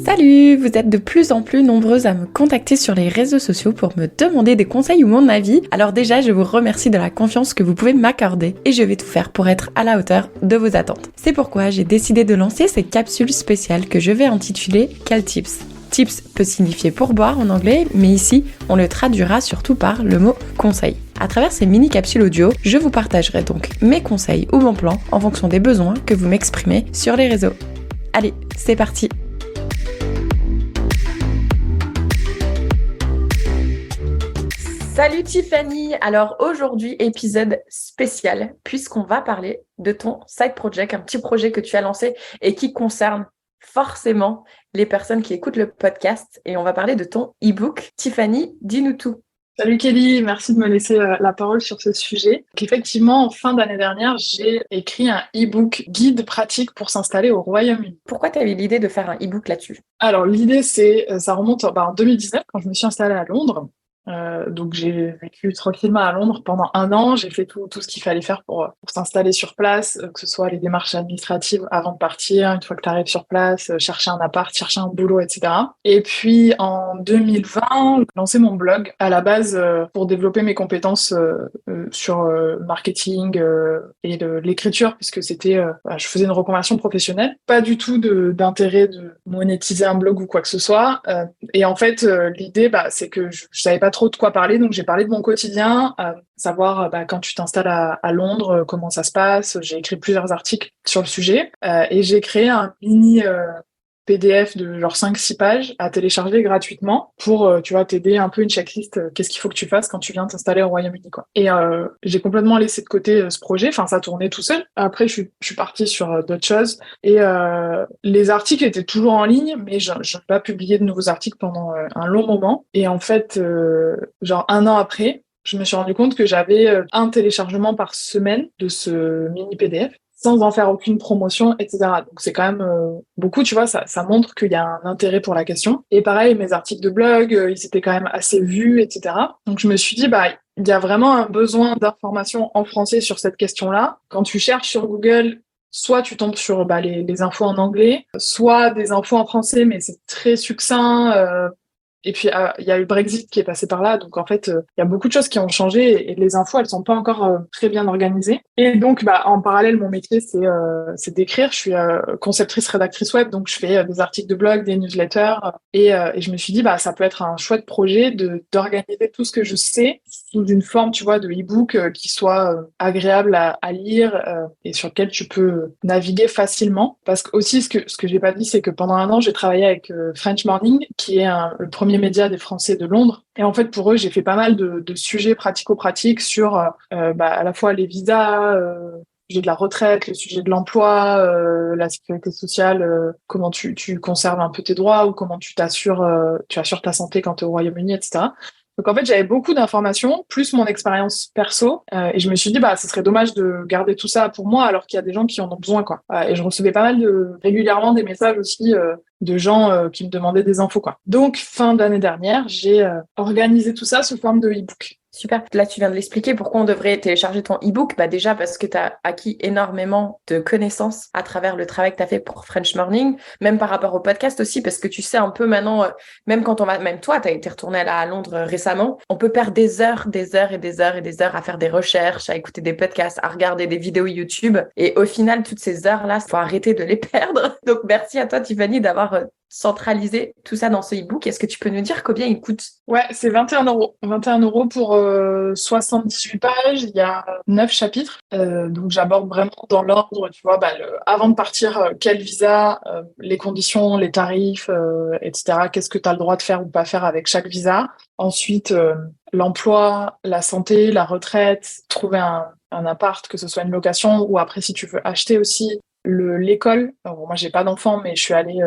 Salut! Vous êtes de plus en plus nombreuses à me contacter sur les réseaux sociaux pour me demander des conseils ou mon avis. Alors déjà, je vous remercie de la confiance que vous pouvez m'accorder et je vais tout faire pour être à la hauteur de vos attentes. C'est pourquoi j'ai décidé de lancer ces capsules spéciales que je vais intituler Cal Tips. Tips peut signifier pourboire en anglais, mais ici, on le traduira surtout par le mot conseil. À travers ces mini-capsules audio, je vous partagerai donc mes conseils ou bons plans en fonction des besoins que vous m'exprimez sur les réseaux. Allez, c'est parti! Salut Tiffany! Alors aujourd'hui, épisode spécial, puisqu'on va parler de ton side project, un petit projet que tu as lancé et qui concerne forcément les personnes qui écoutent le podcast. Et on va parler de ton e-book. Tiffany, dis-nous tout. Salut Kelly, merci de me laisser la parole sur ce sujet. Donc, effectivement, en fin d'année dernière, j'ai écrit un e-book guide pratique pour s'installer au Royaume-Uni. Pourquoi tu as eu l'idée de faire un e-book là-dessus? Alors l'idée, ça remonte en 2019 quand je me suis installée à Londres. Donc j'ai vécu tranquillement à Londres pendant 1 an. J'ai fait tout ce qu'il fallait faire pour s'installer sur place, que ce soit les démarches administratives avant de partir, une fois que tu arrives sur place, chercher un appart, chercher un boulot, etc. Et puis en 2020, j'ai lancé mon blog à la base pour développer mes compétences sur marketing et l'écriture, puisque je faisais une reconversion professionnelle. Pas du tout d'intérêt de monétiser un blog ou quoi que ce soit. Et en fait, l'idée, c'est que je savais pas trop de quoi parler, donc j'ai parlé de mon quotidien, savoir quand tu t'installes à Londres, comment ça se passe. J'ai écrit plusieurs articles sur le sujet et j'ai créé un mini PDF de genre 5-6 pages à télécharger gratuitement pour, t'aider un peu une checklist, qu'est-ce qu'il faut que tu fasses quand tu viens t'installer au Royaume-Uni, quoi. Et j'ai complètement laissé de côté ce projet, enfin ça tournait tout seul. Après, je suis partie sur d'autres choses et les articles étaient toujours en ligne, mais je n'ai pas publié de nouveaux articles pendant un long moment. Et en fait, genre 1 an après, je me suis rendu compte que j'avais un téléchargement par semaine de ce mini PDF, sans en faire aucune promotion, etc. Donc c'est quand même beaucoup, tu vois, ça montre qu'il y a un intérêt pour la question. Et pareil, mes articles de blog, ils étaient quand même assez vus, etc. Donc je me suis dit, il y a vraiment un besoin d'information en français sur cette question-là. Quand tu cherches sur Google, soit tu tombes sur les infos en anglais, soit des infos en français, mais c'est très succinct. Et puis, il y a eu le Brexit qui est passé par là. Donc, en fait, il y a beaucoup de choses qui ont changé et les infos, elles sont pas encore très bien organisées. Et donc, en parallèle, mon métier, c'est d'écrire. Je suis conceptrice, rédactrice web. Donc, je fais des articles de blog, des newsletters. Et je me suis dit, ça peut être un chouette projet d'organiser tout ce que je sais sous une forme, tu vois, de e-book qui soit agréable à lire et sur lequel tu peux naviguer facilement. Parce que aussi, ce que j'ai pas dit, c'est que pendant 1 an, j'ai travaillé avec French Morning, qui est le premier média des Français de Londres. Et en fait, pour eux, j'ai fait pas mal de sujets pratico-pratiques sur à la fois les visas, le sujet de la retraite, le sujet de l'emploi, la sécurité sociale, comment tu conserves un peu tes droits ou comment tu assures ta santé quand tu es au Royaume-Uni, etc. Donc en fait, j'avais beaucoup d'informations, plus mon expérience perso, et je me suis dit, ce serait dommage de garder tout ça pour moi alors qu'il y a des gens qui en ont besoin, quoi. Et je recevais pas mal régulièrement des messages aussi de gens qui me demandaient des infos, quoi. Donc fin d'année dernière, j'ai organisé tout ça sous forme de e-book. Super. Là, tu viens de l'expliquer pourquoi on devrait télécharger ton e-book. Déjà parce que tu as acquis énormément de connaissances à travers le travail que tu as fait pour French Morning, même par rapport au podcast aussi, parce que tu sais un peu maintenant, même toi, tu as été retourné à Londres récemment, on peut perdre des heures et des heures et des heures à faire des recherches, à écouter des podcasts, à regarder des vidéos YouTube. Et au final, toutes ces heures-là, faut arrêter de les perdre. Donc, merci à toi, Tiffany, d'avoir centraliser tout ça dans ce e-book. Est-ce que tu peux nous dire combien il coûte? Ouais, c'est 21 euros. 21 euros pour 78 pages. Il y a 9 chapitres. Donc, j'aborde vraiment dans l'ordre, tu vois, avant de partir, quel visa, les conditions, les tarifs, etc. Qu'est-ce que tu as le droit de faire ou pas faire avec chaque visa. Ensuite, l'emploi, la santé, la retraite, trouver un appart, que ce soit une location ou après, si tu veux acheter aussi, l'école. Alors, moi, j'ai pas d'enfants, mais je suis allée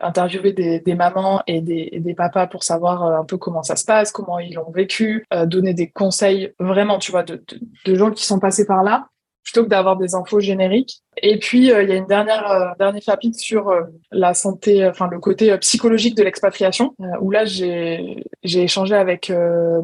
interviewer des mamans et des papas pour savoir un peu comment ça se passe, comment ils l'ont vécu, donner des conseils vraiment, tu vois, de gens qui sont passés par là. plutôt que d'avoir des infos génériques. Et puis, il y a une dernier chapitre sur la santé, enfin le côté psychologique de l'expatriation, où là, j'ai échangé avec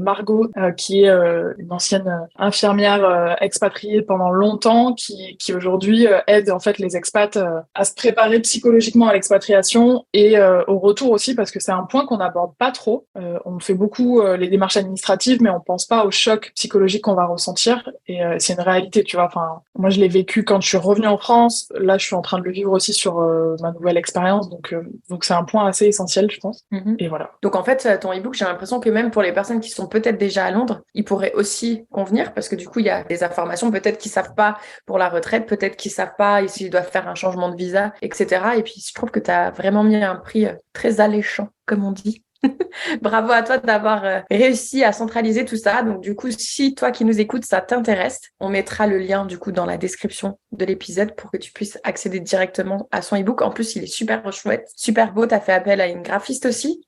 Margot, qui est une ancienne infirmière expatriée pendant longtemps, qui aujourd'hui aide en fait les expats à se préparer psychologiquement à l'expatriation et au retour aussi, parce que c'est un point qu'on n'aborde pas trop. On fait beaucoup les démarches administratives, mais on pense pas au choc psychologique qu'on va ressentir. Et c'est une réalité, tu vois. Enfin, moi, je l'ai vécu quand je suis revenue en France. Là, je suis en train de le vivre aussi sur ma nouvelle expérience. Donc c'est un point assez essentiel, je pense. Et voilà. Donc en fait, ton e-book, j'ai l'impression que même pour les personnes qui sont peut-être déjà à Londres, il pourrait aussi convenir parce que du coup, il y a des informations peut-être qu'ils savent pas pour la retraite, peut-être qu'ils savent pas s'ils doivent faire un changement de visa, etc. Et puis, je trouve que tu as vraiment mis un prix très alléchant, comme on dit. Bravo à toi d'avoir réussi à centraliser tout ça. Donc du coup, si toi qui nous écoutes, ça t'intéresse, on mettra le lien du coup dans la description de l'épisode pour que tu puisses accéder directement à son e-book. En plus, il est super chouette, super beau. Tu as fait appel à une graphiste aussi.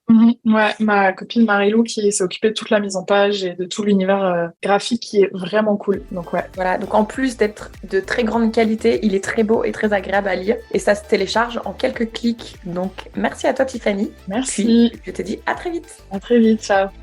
Ouais, ma copine Marilou qui s'est occupée de toute la mise en page et de tout l'univers graphique qui est vraiment cool. Donc ouais. Voilà, donc en plus d'être de très grande qualité, il est très beau et très agréable à lire et ça se télécharge en quelques clics. Donc merci à toi Tiffany. Merci. Puis, je te dis à très vite. À très vite, ciao.